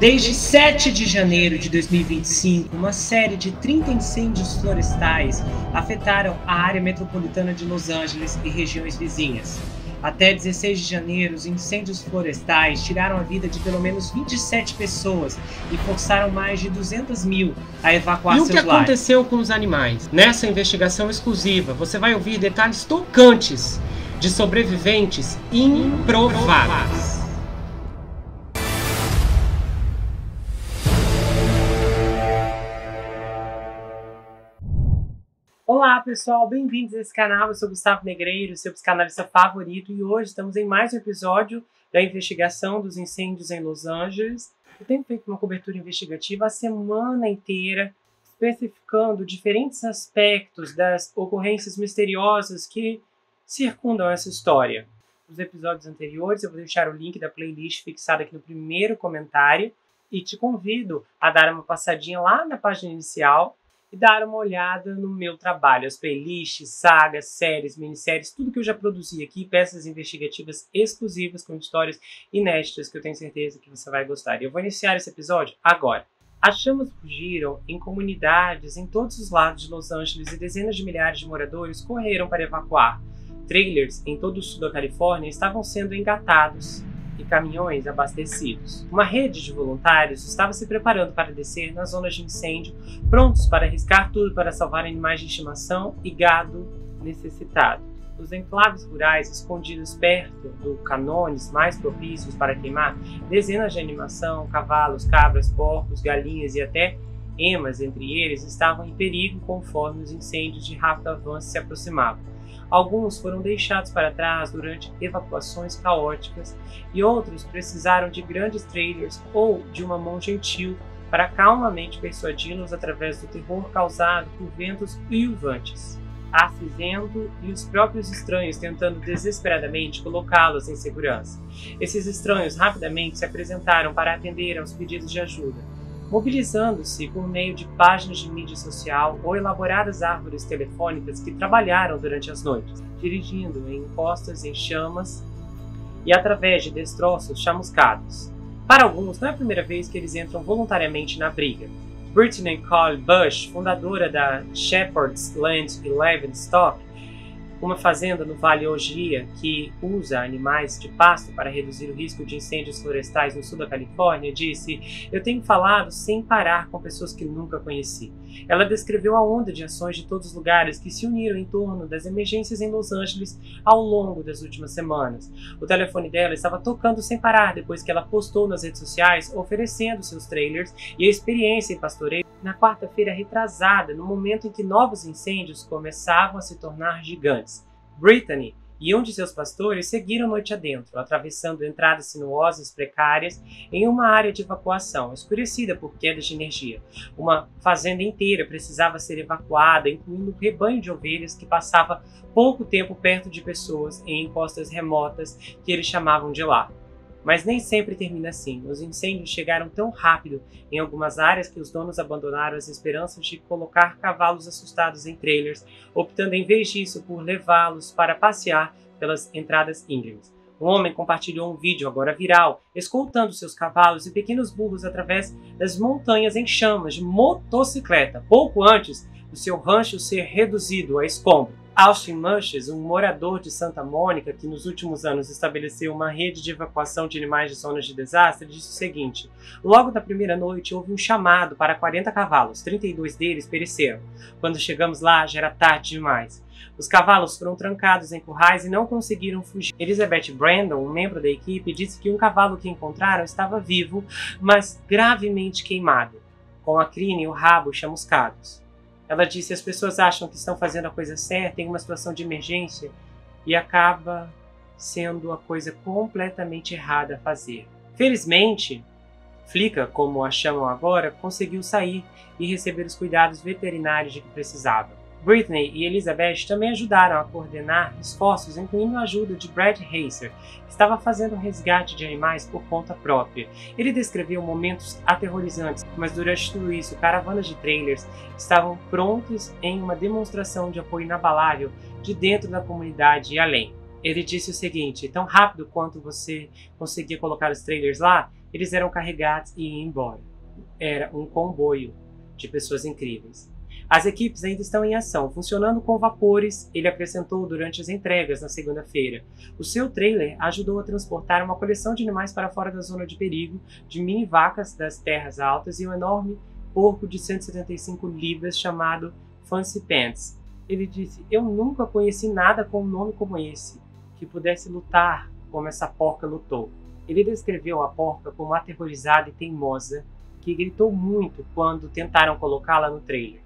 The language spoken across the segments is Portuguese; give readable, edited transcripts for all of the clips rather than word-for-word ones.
Desde 7 de janeiro de 2025, uma série de 30 incêndios florestais afetaram a área metropolitana de Los Angeles e regiões vizinhas. Até 16 de janeiro, os incêndios florestais tiraram a vida de pelo menos 27 pessoas e forçaram mais de 200 mil a evacuar seus lares. E o que aconteceu com os animais? Nessa investigação exclusiva, você vai ouvir detalhes tocantes de sobreviventes improváveis. Olá pessoal, bem-vindos a esse canal. Eu sou Gustavo Negreiro, seu psicanalista favorito, e hoje estamos em mais um episódio da investigação dos incêndios em Los Angeles. Eu tenho feito uma cobertura investigativa a semana inteira, especificando diferentes aspectos das ocorrências misteriosas que circundam essa história. Nos episódios anteriores eu vou deixar o link da playlist fixado aqui no primeiro comentário e te convido a dar uma passadinha lá na página inicial e dar uma olhada no meu trabalho, as playlists, sagas, séries, minisséries, tudo que eu já produzi aqui, peças investigativas exclusivas com histórias inéditas que eu tenho certeza que você vai gostar. E eu vou iniciar esse episódio agora. As chamas fugiram em comunidades em todos os lados de Los Angeles e dezenas de milhares de moradores correram para evacuar. Trailers em todo o sul da Califórnia estavam sendo engatados e caminhões abastecidos. Uma rede de voluntários estava se preparando para descer nas zonas de incêndio, prontos para arriscar tudo para salvar animais de estimação e gado necessitado. Os enclaves rurais escondidos perto do canones mais propícios para queimar, dezenas de animação, cavalos, cabras, porcos, galinhas e até emas entre eles estavam em perigo conforme os incêndios de rápido avanço se aproximavam. Alguns foram deixados para trás durante evacuações caóticas e outros precisaram de grandes trailers ou de uma mão gentil para calmamente persuadi-los através do terror causado por ventos uivantes, ar cinzento e os próprios estranhos tentando desesperadamente colocá-los em segurança. Esses estranhos rapidamente se apresentaram para atender aos pedidos de ajuda, mobilizando-se por meio de páginas de mídia social ou elaboradas árvores telefônicas que trabalharam durante as noites, dirigindo em encostas em chamas e através de destroços chamuscados. Para alguns, não é a primeira vez que eles entram voluntariamente na briga. Brittany Cole Bush, fundadora da Shepherd's Land e Livestock, uma fazenda no Vale Ogia que usa animais de pasto para reduzir o risco de incêndios florestais no sul da Califórnia, disse: "Eu tenho falado sem parar com pessoas que nunca conheci." Ela descreveu a onda de ações de todos os lugares que se uniram em torno das emergências em Los Angeles ao longo das últimas semanas. O telefone dela estava tocando sem parar depois que ela postou nas redes sociais oferecendo seus trailers e a experiência em pastoreio na quarta-feira retrasada, no momento em que novos incêndios começavam a se tornar gigantes. Brittany e um de seus pastores seguiram noite adentro, atravessando entradas sinuosas precárias em uma área de evacuação, escurecida por quedas de energia. Uma fazenda inteira precisava ser evacuada, incluindo um rebanho de ovelhas que passava pouco tempo perto de pessoas em encostas remotas que eles chamavam de lar. Mas nem sempre termina assim. Os incêndios chegaram tão rápido em algumas áreas que os donos abandonaram as esperanças de colocar cavalos assustados em trailers, optando em vez disso por levá-los para passear pelas entradas íngremes. Um homem compartilhou um vídeo agora viral, escoltando seus cavalos e pequenos burros através das montanhas em chamas de motocicleta, pouco antes do seu rancho ser reduzido a escombro. Austin Munches, um morador de Santa Mônica que nos últimos anos estabeleceu uma rede de evacuação de animais de zonas de desastre, disse o seguinte: "Logo da primeira noite houve um chamado para 40 cavalos, 32 deles pereceram. Quando chegamos lá já era tarde demais. Os cavalos foram trancados em currais e não conseguiram fugir." Elizabeth Brandon, um membro da equipe, disse que um cavalo que encontraram estava vivo, mas gravemente queimado, com a crina e o rabo chamuscados. Ela disse: "As pessoas acham que estão fazendo a coisa certa em uma situação de emergência e acaba sendo a coisa completamente errada a fazer." Felizmente, Flicka, como a chamam agora, conseguiu sair e receber os cuidados veterinários de que precisava. Brittany e Elizabeth também ajudaram a coordenar esforços, incluindo a ajuda de Brad Hacer, que estava fazendo um resgate de animais por conta própria. Ele descreveu momentos aterrorizantes, mas durante tudo isso, caravanas de trailers estavam prontos em uma demonstração de apoio inabalável de dentro da comunidade e além. Ele disse o seguinte: "Tão rápido quanto você conseguia colocar os trailers lá, eles eram carregados e iam embora. Era um comboio de pessoas incríveis. As equipes ainda estão em ação, funcionando com vapores, ele acrescentou durante as entregas na segunda-feira. O seu trailer ajudou a transportar uma coleção de animais para fora da zona de perigo, de mini vacas das terras altas e um enorme porco de 175 libras chamado Fancy Pants. Ele disse: "Eu nunca conheci nada com um nome como esse, que pudesse lutar como essa porca lutou." Ele descreveu a porca como aterrorizada e teimosa, que gritou muito quando tentaram colocá-la no trailer.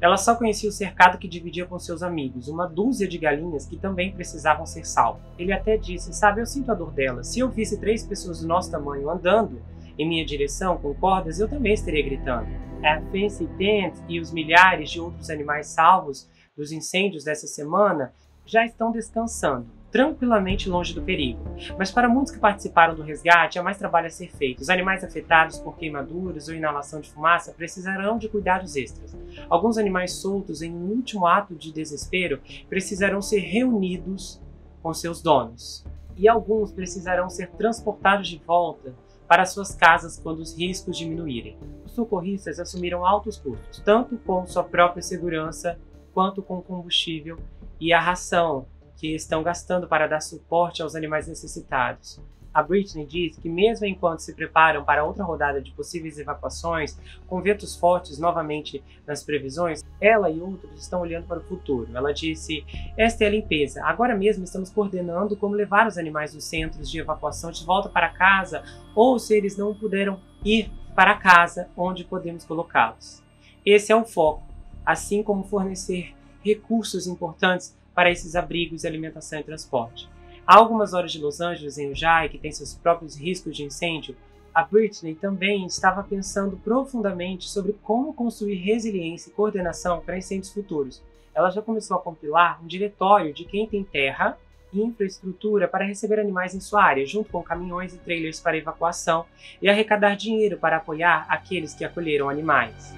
Ela só conhecia o cercado que dividia com seus amigos, uma dúzia de galinhas que também precisavam ser salvas. Ele até disse: "Sabe, eu sinto a dor dela. Se eu visse 3 pessoas do nosso tamanho andando em minha direção com cordas, eu também estaria gritando." A Fancy Pants e os milhares de outros animais salvos dos incêndios dessa semana já estão descansando, tranquilamente longe do perigo. Mas para muitos que participaram do resgate, há mais trabalho a ser feito. Os animais afetados por queimaduras ou inalação de fumaça precisarão de cuidados extras. Alguns animais soltos em um último ato de desespero precisarão ser reunidos com seus donos. E alguns precisarão ser transportados de volta para suas casas quando os riscos diminuírem. Os socorristas assumiram altos custos, tanto com sua própria segurança quanto com o combustível e a ração que estão gastando para dar suporte aos animais necessitados. A Britney diz que mesmo enquanto se preparam para outra rodada de possíveis evacuações, com ventos fortes novamente nas previsões, ela e outros estão olhando para o futuro. Ela disse: "Esta é a limpeza. Agora mesmo estamos coordenando como levar os animais dos centros de evacuação de volta para casa, ou se eles não puderam ir para casa, onde podemos colocá-los. Esse é o foco, assim como fornecer recursos importantes para esses abrigos, alimentação e transporte." Há algumas horas de Los Angeles, em Ojai, que tem seus próprios riscos de incêndio, a Britney também estava pensando profundamente sobre como construir resiliência e coordenação para incêndios futuros. Ela já começou a compilar um diretório de quem tem terra e infraestrutura para receber animais em sua área, junto com caminhões e trailers para evacuação, e arrecadar dinheiro para apoiar aqueles que acolheram animais.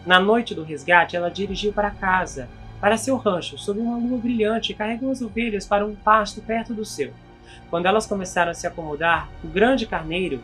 Na noite do resgate, ela dirigiu para casa, para seu rancho, sob uma lua brilhante, e carregou as ovelhas para um pasto perto do seu. Quando elas começaram a se acomodar, o grande carneiro,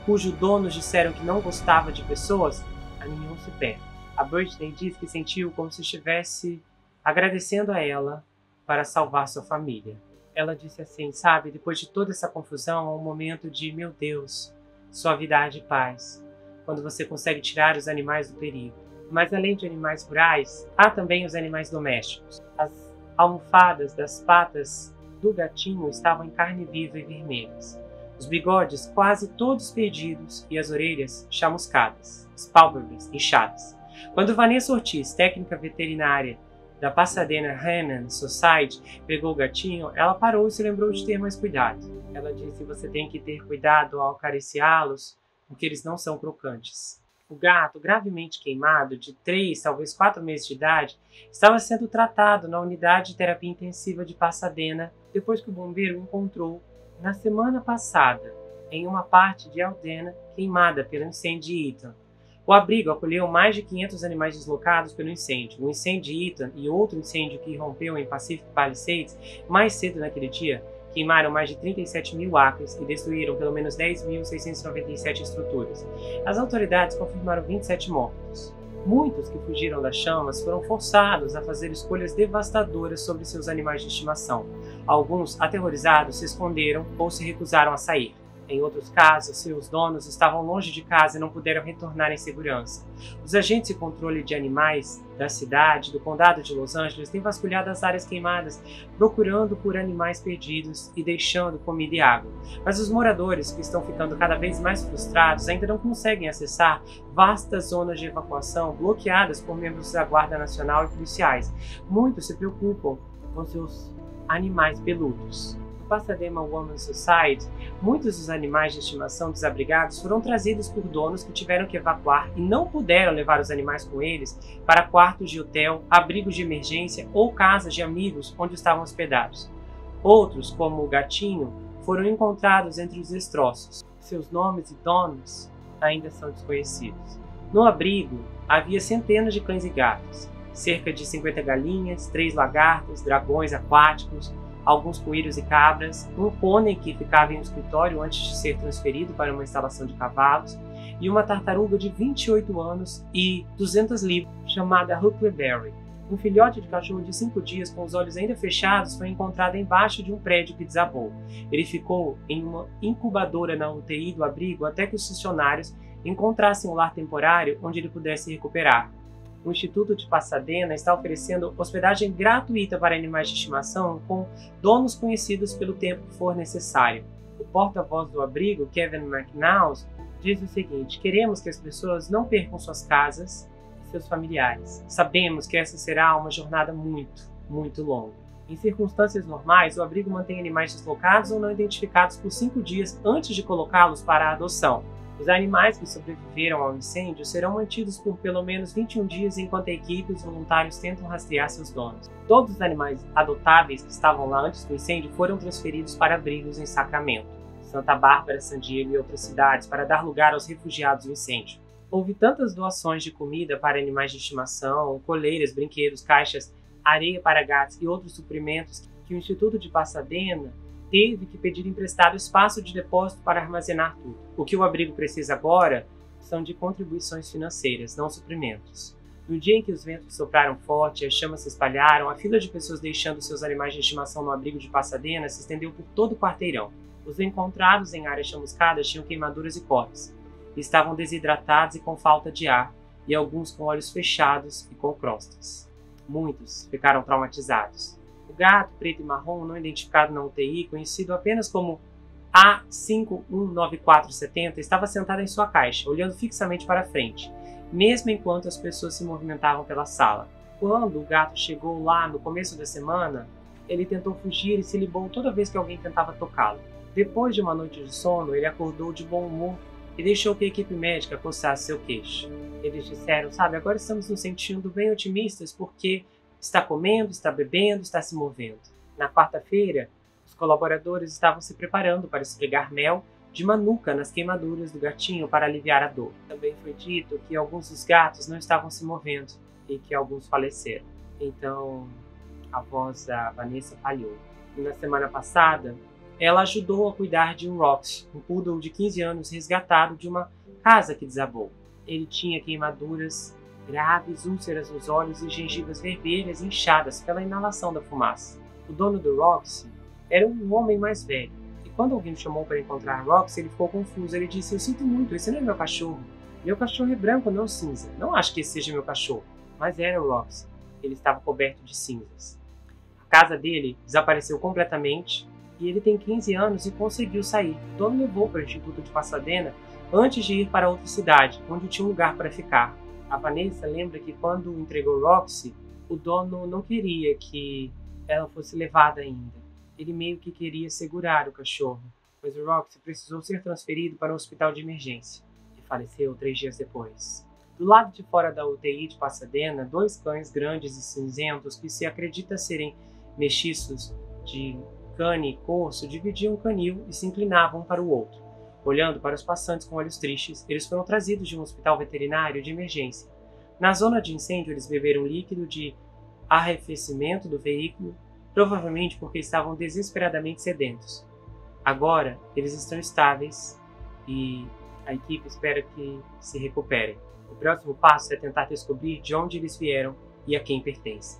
cujo donos disseram que não gostava de pessoas, aninhou-se perto. A Britney diz que sentiu como se estivesse agradecendo a ela para salvar sua família. Ela disse assim: "Sabe, depois de toda essa confusão, há um momento de, meu Deus, suavidade e paz, quando você consegue tirar os animais do perigo." Mas além de animais rurais, há também os animais domésticos. As almofadas das patas do gatinho estavam em carne viva e vermelhas, os bigodes quase todos perdidos e as orelhas chamuscadas, as pálpebras inchadas. Quando Vanessa Ortiz, técnica veterinária da Pasadena Humane Society, pegou o gatinho, ela parou e se lembrou de ter mais cuidado. Ela disse: "Você tem que ter cuidado ao acariciá-los, porque eles não são crocantes." O gato, gravemente queimado, de 3, talvez 4 meses de idade, estava sendo tratado na unidade de terapia intensiva de Pasadena, depois que o bombeiro o encontrou na semana passada, em uma parte de Aldena queimada pelo incêndio de Eaton. O abrigo acolheu mais de 500 animais deslocados pelo incêndio. O incêndio de Eaton e outro incêndio que irrompeu em Pacific Palisades mais cedo naquele dia queimaram mais de 37 mil acres e destruíram pelo menos 10.697 estruturas. As autoridades confirmaram 27 mortos. Muitos que fugiram das chamas foram forçados a fazer escolhas devastadoras sobre seus animais de estimação. Alguns, aterrorizados, se esconderam ou se recusaram a sair. Em outros casos, seus donos estavam longe de casa e não puderam retornar em segurança. Os agentes de controle de animais da cidade, do condado de Los Angeles, têm vasculhado as áreas queimadas, procurando por animais perdidos e deixando comida e água. Mas os moradores, que estão ficando cada vez mais frustrados, ainda não conseguem acessar vastas zonas de evacuação bloqueadas por membros da Guarda Nacional e policiais. Muitos se preocupam com seus animais peludos. Pasadena Humane Society, muitos dos animais de estimação desabrigados foram trazidos por donos que tiveram que evacuar e não puderam levar os animais com eles para quartos de hotel, abrigos de emergência ou casas de amigos onde estavam hospedados. Outros, como o gatinho, foram encontrados entre os destroços. Seus nomes e donos ainda são desconhecidos. No abrigo, havia centenas de cães e gatos, cerca de 50 galinhas, 3 lagartas, dragões aquáticos, alguns coelhos e cabras, um pônei que ficava em um escritório antes de ser transferido para uma instalação de cavalos, e uma tartaruga de 28 anos e 200 libras, chamada Huckleberry. Um filhote de cachorro de 5 dias, com os olhos ainda fechados, foi encontrado embaixo de um prédio que desabou. Ele ficou em uma incubadora na UTI do abrigo até que os funcionários encontrassem um lar temporário onde ele pudesse recuperar. O Instituto de Pasadena está oferecendo hospedagem gratuita para animais de estimação com donos conhecidos pelo tempo que for necessário. O porta-voz do abrigo, Kevin McNaus, diz o seguinte: queremos que as pessoas não percam suas casas e seus familiares. Sabemos que essa será uma jornada muito, muito longa. Em circunstâncias normais, o abrigo mantém animais deslocados ou não identificados por 5 dias antes de colocá-los para a adoção. Os animais que sobreviveram ao incêndio serão mantidos por pelo menos 21 dias enquanto a equipe e os voluntários tentam rastrear seus donos. Todos os animais adotáveis que estavam lá antes do incêndio foram transferidos para abrigos em Sacramento, Santa Bárbara, San Diego e outras cidades para dar lugar aos refugiados do incêndio. Houve tantas doações de comida para animais de estimação, coleiras, brinquedos, caixas, areia para gatos e outros suprimentos que o Instituto de Pasadena teve que pedir emprestado espaço de depósito para armazenar tudo. O que o abrigo precisa agora são de contribuições financeiras, não suprimentos. No dia em que os ventos sopraram forte e as chamas se espalharam, a fila de pessoas deixando seus animais de estimação no abrigo de Pasadena se estendeu por todo o quarteirão. Os encontrados em áreas chamuscadas tinham queimaduras e cortes. Estavam desidratados e com falta de ar, e alguns com olhos fechados e com crostas. Muitos ficaram traumatizados. O gato preto e marrom não identificado na UTI, conhecido apenas como A519470, estava sentado em sua caixa, olhando fixamente para frente, mesmo enquanto as pessoas se movimentavam pela sala. Quando o gato chegou lá no começo da semana, ele tentou fugir e se libou toda vez que alguém tentava tocá-lo. Depois de uma noite de sono, ele acordou de bom humor e deixou que a equipe médica coçasse seu queixo. Eles disseram: sabe, agora estamos nos sentindo bem otimistas porque está comendo, está bebendo, está se movendo. Na quarta-feira, os colaboradores estavam se preparando para esfregar mel de manuka nas queimaduras do gatinho para aliviar a dor. Também foi dito que alguns dos gatos não estavam se movendo e que alguns faleceram. Então, a voz da Vanessa falhou. E na semana passada, ela ajudou a cuidar de um Rox, um poodle de 15 anos resgatado de uma casa que desabou. Ele tinha queimaduras graves, úlceras nos olhos e gengivas vermelhas inchadas pela inalação da fumaça. O dono do Roxy era um homem mais velho, e quando alguém o chamou para encontrar Roxy, ele ficou confuso. Ele disse: eu sinto muito, esse não é meu cachorro. Meu cachorro é branco, não cinza. Não acho que esse seja meu cachorro. Mas era o Roxy. Ele estava coberto de cinzas. A casa dele desapareceu completamente, e ele tem 15 anos e conseguiu sair. O dono levou para o Instituto de Pasadena antes de ir para outra cidade, onde tinha um lugar para ficar. A Vanessa lembra que quando entregou Roxy, o dono não queria que ela fosse levada ainda. Ele meio que queria segurar o cachorro, pois o Roxy precisou ser transferido para um hospital de emergência e faleceu 3 dias depois. Do lado de fora da UTI de Pasadena, 2 cães grandes e cinzentos que se acredita serem mestiços de cane e corso dividiam o canil e se inclinavam um para o outro. Olhando para os passantes com olhos tristes, eles foram trazidos de um hospital veterinário de emergência. Na zona de incêndio, eles beberam líquido de arrefecimento do veículo, provavelmente porque estavam desesperadamente sedentos. Agora, eles estão estáveis e a equipe espera que se recuperem. O próximo passo é tentar descobrir de onde eles vieram e a quem pertencem.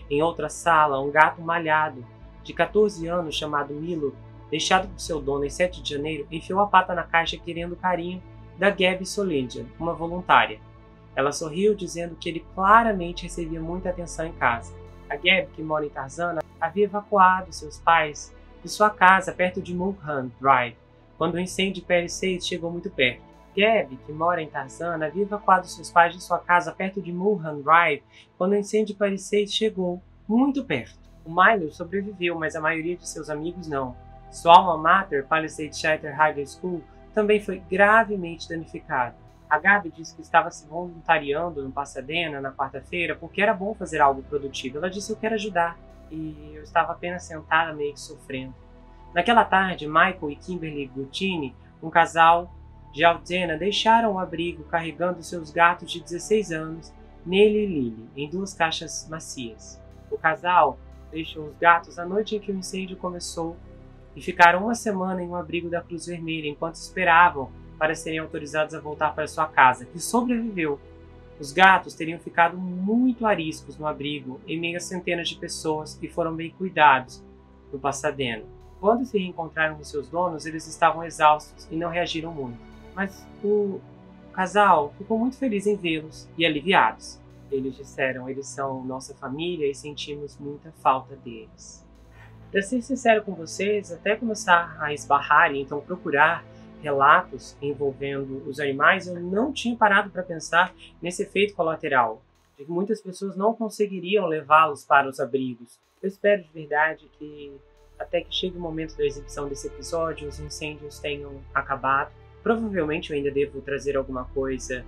Em outra sala, um gato malhado de 14 anos chamado Milo, deixado por seu dono em 7 de janeiro, enfiou a pata na caixa querendo o carinho da Gabby Solindian, uma voluntária. Ela sorriu, dizendo que ele claramente recebia muita atenção em casa. A Gabby, que mora em Tarzana, havia evacuado seus pais de sua casa perto de Mulholland Drive, quando o incêndio de Palisades chegou muito perto. Gabby, que mora em Tarzana, havia evacuado seus pais de sua casa perto de Mulholland Drive, quando o incêndio de Palisades chegou muito perto. O Milo sobreviveu, mas a maioria de seus amigos não. Sua alma mater, Palisades Charter High School, também foi gravemente danificada. A Gabi disse que estava se voluntariando no Pasadena na quarta-feira porque era bom fazer algo produtivo. Ela disse: eu quero ajudar. E eu estava apenas sentada meio que sofrendo. Naquela tarde, Michael e Kimberly Guttini, um casal de Aldena, deixaram o abrigo carregando seus gatos de 16 anos, Nelly e Lily, em 2 caixas macias. O casal deixou os gatos a noite em que o incêndio começou e ficaram uma semana em um abrigo da Cruz Vermelha enquanto esperavam para serem autorizados a voltar para sua casa, que sobreviveu. Os gatos teriam ficado muito ariscos no abrigo, em meio a centenas de pessoas, e foram bem cuidados no Pasadena. Quando se reencontraram com seus donos, eles estavam exaustos e não reagiram muito. Mas o casal ficou muito feliz em vê-los e aliviados. Eles disseram: eles são nossa família e sentimos muita falta deles. Para ser sincero com vocês, até começar a esbarrar e então procurar relatos envolvendo os animais, eu não tinha parado para pensar nesse efeito colateral, de que muitas pessoas não conseguiriam levá-los para os abrigos. Eu espero de verdade que até que chegue o momento da exibição desse episódio, os incêndios tenham acabado. Provavelmente eu ainda devo trazer alguma coisa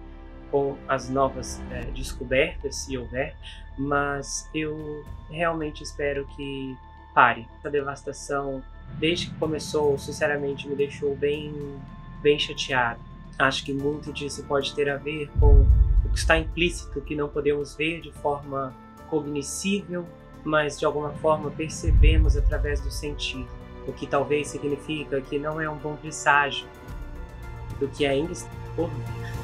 com as novas descobertas, se houver, mas eu realmente espero que pare. Essa devastação, desde que começou, sinceramente me deixou bem chateado. Acho que muito disso pode ter a ver com o que está implícito, que não podemos ver de forma cognoscível, mas de alguma forma percebemos através do sentido, o que talvez significa que não é um bom presságio do que ainda está por vir.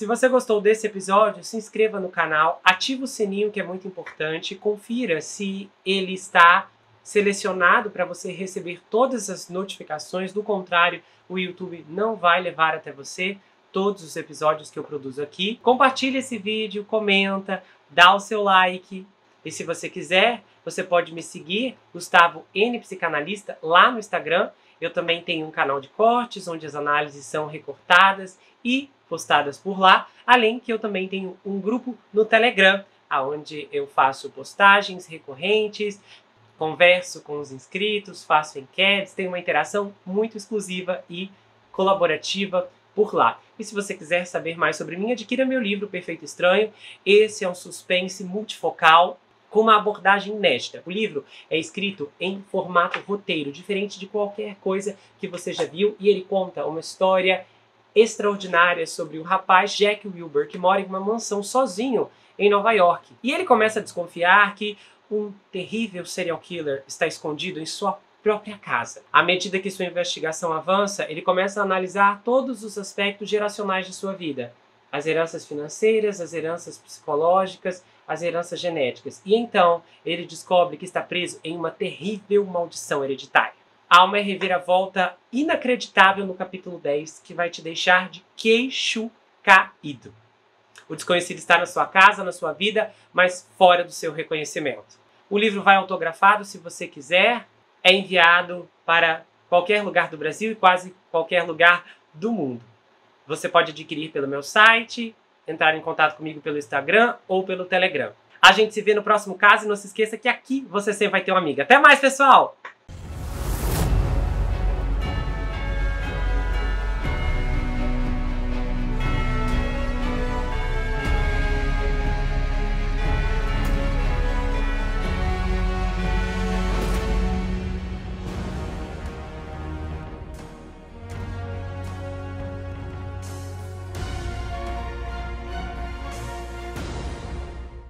Se você gostou desse episódio, se inscreva no canal, ative o sininho, que é muito importante, confira se ele está selecionado para você receber todas as notificações. Do contrário, o YouTube não vai levar até você todos os episódios que eu produzo aqui. Compartilhe esse vídeo, comenta, dá o seu like. E se você quiser, você pode me seguir, Gustavo N Psicanalista, lá no Instagram. Eu também tenho um canal de cortes, onde as análises são recortadas e postadas por lá, além que eu também tenho um grupo no Telegram, onde eu faço postagens recorrentes, converso com os inscritos, faço enquetes, tenho uma interação muito exclusiva e colaborativa por lá. E se você quiser saber mais sobre mim, adquira meu livro Perfeito Estranho. Esse é um suspense multifocal com uma abordagem inédita. O livro é escrito em formato roteiro, diferente de qualquer coisa que você já viu, e ele conta uma história extraordinária sobre o rapaz Jack Wilbur, que mora em uma mansão sozinho em Nova York. E ele começa a desconfiar que um terrível serial killer está escondido em sua própria casa. À medida que sua investigação avança, ele começa a analisar todos os aspectos geracionais de sua vida. As heranças financeiras, as heranças psicológicas, as heranças genéticas. E então ele descobre que está preso em uma terrível maldição hereditária. Há uma reviravolta inacreditável no capítulo 10 que vai te deixar de queixo caído. O desconhecido está na sua casa, na sua vida, mas fora do seu reconhecimento. O livro vai autografado, se você quiser. É enviado para qualquer lugar do Brasil e quase qualquer lugar do mundo. Você pode adquirir pelo meu site, entrar em contato comigo pelo Instagram ou pelo Telegram. A gente se vê no próximo caso e não se esqueça que aqui você sempre vai ter uma amiga. Até mais, pessoal!